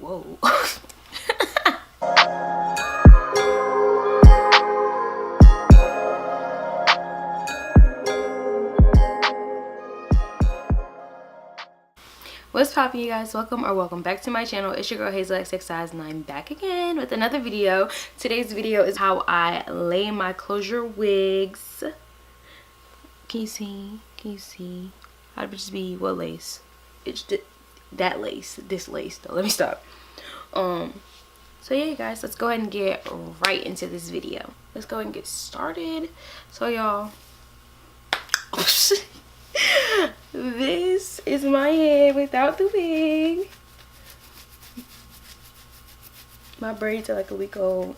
Whoa. What's poppin', you guys? Welcome back to my channel. It's your girl Hazel XXIs, and I'm back again with another video. Today's video is how I lay my closure wigs. Can you see how to just be what lace? It's that lace, this lace though. Let me stop. So yeah, guys, let's go ahead and get right into this video. Let's go ahead and get started. So y'all, this is my head without the wig. My braids are like a week old,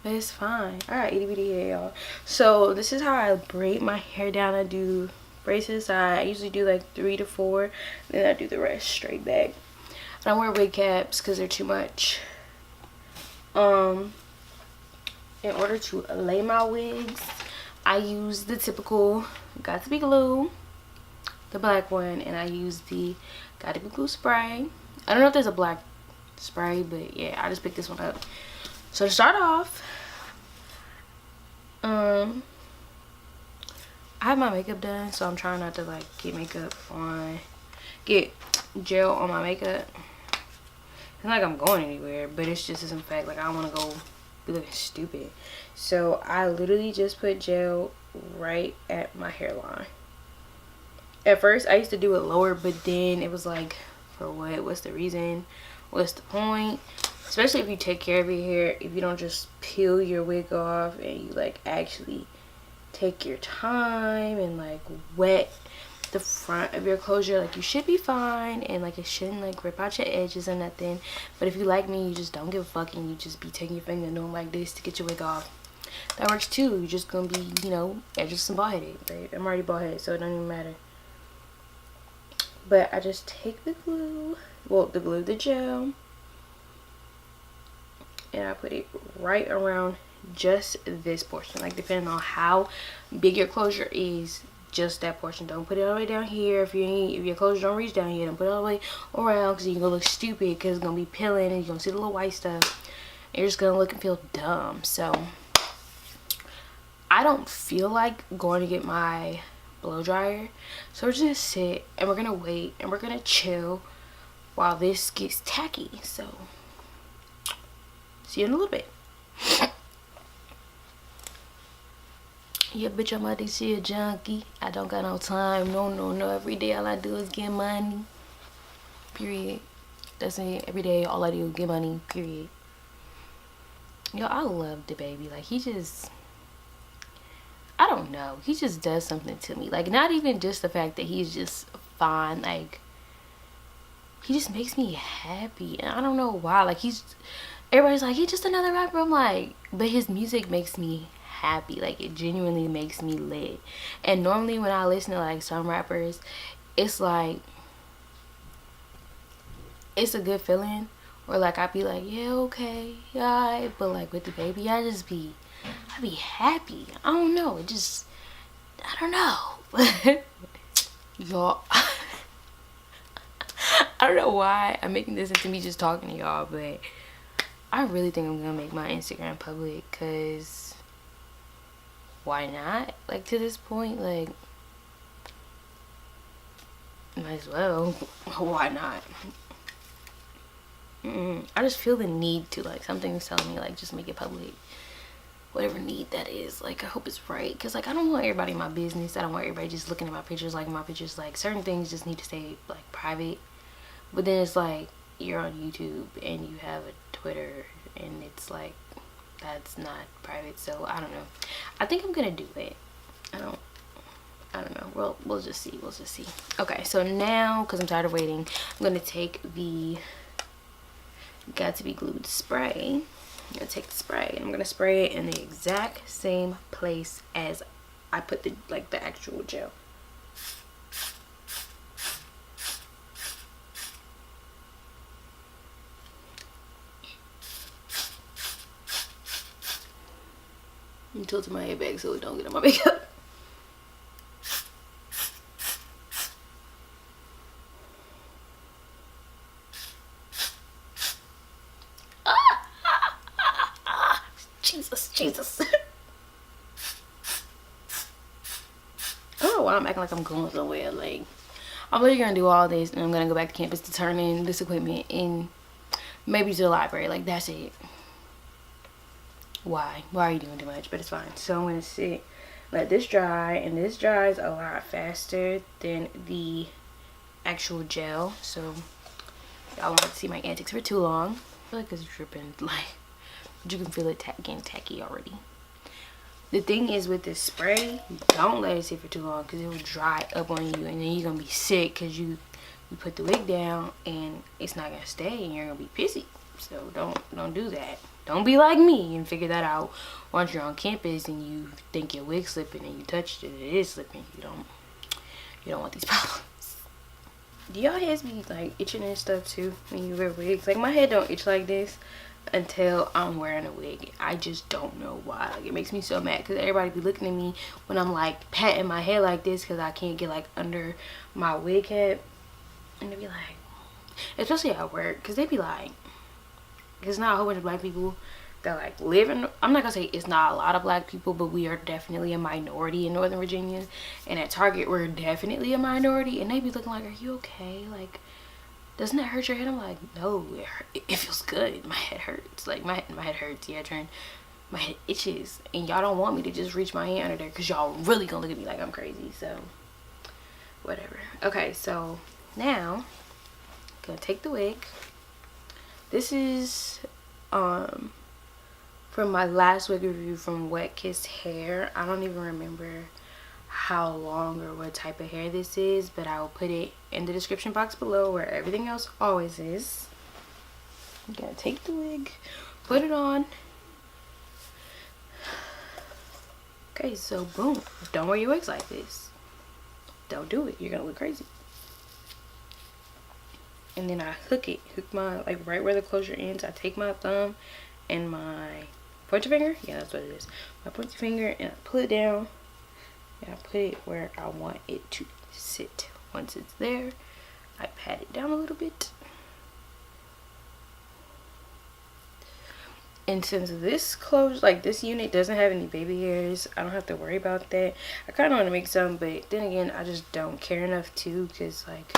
but it's fine. I got itty bitty hair, y'all. So this is how I braid my hair down. I do braids to the side. I usually do like 3 to 4, then I do the rest straight back. I don't wear wig caps because they're too much. In order to lay my wigs, I use the typical Got to Be glue, the black one, and I use the Got to Be glue spray. I don't know if there's a black spray, but yeah, I just picked this one up. So to start off, I have my makeup done, so I'm trying not to like get gel on my makeup. It's not like I'm going anywhere, but it's just in fact like I don't want to go be looking stupid. So I literally just put gel right at my hairline. At first I used to do it lower, but then it was like, for what? What's the reason? What's the point? Especially if you take care of your hair, if you don't just peel your wig off and you like actually take your time and like wet the front of your closure, like you should be fine, and like it shouldn't like rip out your edges or nothing. But if you like me, you just don't give a fuck and you just be taking your finger and doing like this to get your wig off, that works too. You're just gonna be, you know, edges and bald headed, right? I'm already bald headed, so it don't even matter. But I just take the glue, well, the gel, and I put it right around just this portion, like depending on how big your closure is, just that portion. Don't put it all the way down here. If your closure don't reach down here, don't put it all the way around, because you're gonna look stupid, because it's gonna be peeling and you're gonna see the little white stuff and you're just gonna look and feel dumb. So I don't feel like going to get my blow dryer, so we're just gonna sit and we're gonna wait and we're gonna chill while this gets tacky. So see you in a little bit. Yeah, bitch, I'm out this here junkie. I don't got no time. No. Every day all I do is get money. Period. That's it. Every day all I do is get money. Period. Yo, I love the baby. Like, he just, I don't know. He just does something to me. Like, not even just the fact that he's just fine. Like, he just makes me happy. And I don't know why. Like, everybody's like, he's just another rapper. I'm like, but his music makes me happy. Like, it genuinely makes me lit. And normally when I listen to like some rappers, it's like, it's a good feeling, or like I be like, yeah, okay, yeah, but like with the baby, I be happy. I don't know, it just, I don't know. Y'all, I don't know why I'm making this into me just talking to y'all, but I really think I'm gonna make my Instagram public, because why not? Like, to this point, like, might as well. Why not? I just feel the need to, like, something's telling me, like, just make it public. Whatever need that is. Like, I hope it's right. Because, like, I don't want everybody in my business. I don't want everybody just looking at my pictures, liking my pictures. Like, certain things just need to stay, like, private. But then it's like, you're on YouTube and you have a Twitter, and it's like, that's not private. So I don't know. I think I'm gonna do it. I don't know. Well, we'll just see. Okay, so now, because I'm tired of waiting, I'm gonna take the Got to Be glued spray. I'm gonna take the spray and I'm gonna spray it in the exact same place as I put the actual gel. I'm tilting my head back so it don't get on my makeup. why I'm acting like I'm going somewhere. Like, I'm literally gonna do all this and I'm gonna go back to campus to turn in this equipment and maybe to the library. Like, that's it. Why are you doing too much? But it's fine. So I'm gonna let this dry, and this dries a lot faster than the actual gel. So y'all won't see my antics for too long. I feel like it's dripping, like, but you can feel it getting tacky already. The thing is with this spray, don't let it sit for too long because it will dry up on you, and then you're gonna be sick because you put the wig down and it's not gonna stay, and you're gonna be pissy. So don't do that. Don't be like me and figure that out once you're on campus and you think your wig's slipping and you touched it, it is slipping. You don't want these problems. Do y'all heads be like itching and stuff too when you wear wigs? Like, my head don't itch like this until I'm wearing a wig. I just don't know why. Like, it makes me so mad because everybody be looking at me when I'm like patting my head like this because I can't get like under my wig head, and they be like, especially at work, because they be like, it's not a whole bunch of black people that like live in, I'm not gonna say it's not a lot of black people, but we are definitely a minority in Northern Virginia, and at Target we're definitely a minority, and they be looking like, are you okay? Like, doesn't that hurt your head? I'm like, no, it feels good. My head hurts. Like, my head hurts. Yeah, Trent, my head itches, and y'all don't want me to just reach my hand under there because y'all really gonna look at me like I'm crazy. So whatever. Okay, so now I'm gonna take the wig. This is from my last wig review from Wetkiss hair. I don't even remember how long or what type of hair this is, but I will put it in the description box below where everything else always is. I'm gonna take the wig, put it on. Okay, so boom. Don't wear your wigs like this. Don't do it. You're gonna look crazy. And then I hook my, like, right where the closure ends. I take my thumb and my pointer finger. Yeah, that's what it is. My pointer finger, and I pull it down. And I put it where I want it to sit. Once it's there, I pat it down a little bit. And since this closure, like this unit doesn't have any baby hairs, I don't have to worry about that. I kind of want to make some, but then again, I just don't care enough to, because, like,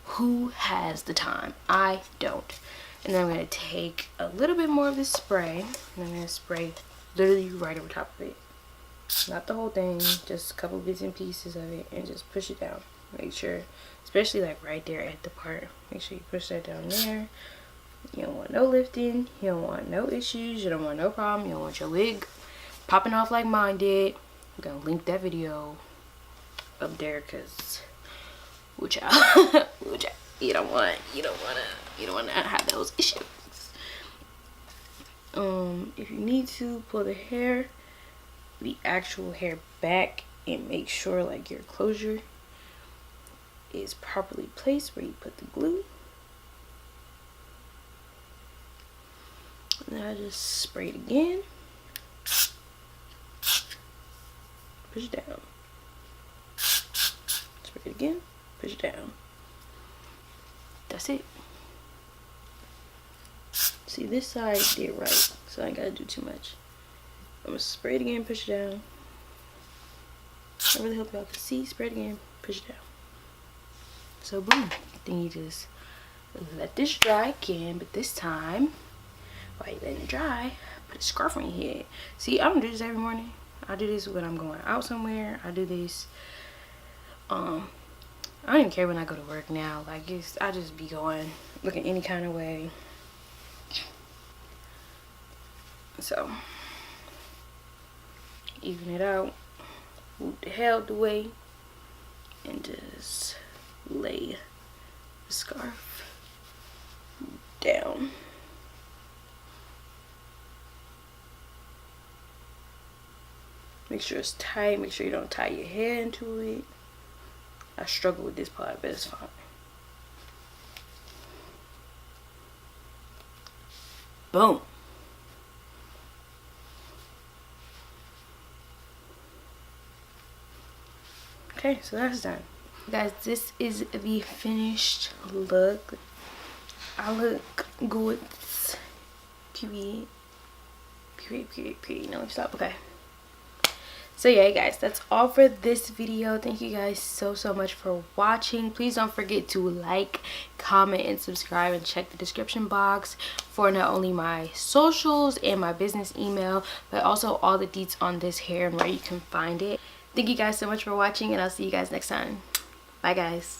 who has the time? I don't. And then I'm going to take a little bit more of this spray, and I'm going to spray literally right over top of it. Not the whole thing, just a couple bits and pieces of it, and just push it down. Make sure, especially like right there at the part, make sure you push that down there. You don't want no lifting, you don't want no issues, you don't want no problem, you don't want your wig popping off like mine did. I'm going to link that video up there, because you don't want to have those issues. If you need to, pull the actual hair back and make sure like your closure is properly placed where you put the glue. And then I just spray it again. Push it down. Spray it again. Push it down. That's it. See, this side did right, so I ain't gotta do too much. I'm gonna spray it again, push it down. I really hope y'all can see. Spray it again, push it down. So boom. Then you just let this dry again, but this time, while you're letting it dry, put a scarf on your head. See, I don't do this every morning. I do this when I'm going out somewhere. I do this. I don't even care when I go to work now. Like, I just be going, looking any kind of way. So, even it out, move the hair out the way, and just lay the scarf down. Make sure it's tight. Make sure you don't tie your hair into it. I struggle with this part, but it's fine. Boom. Okay, so that's done. Guys, this is the finished look. I look good. Period. Period. No, stop. Okay. So yeah guys, that's all for this video. Thank you guys so much for watching. Please don't forget to like, comment, and subscribe, and check the description box for not only my socials and my business email, but also all the deets on this hair and where you can find it. Thank you guys so much for watching, and I'll see you guys next time. Bye guys.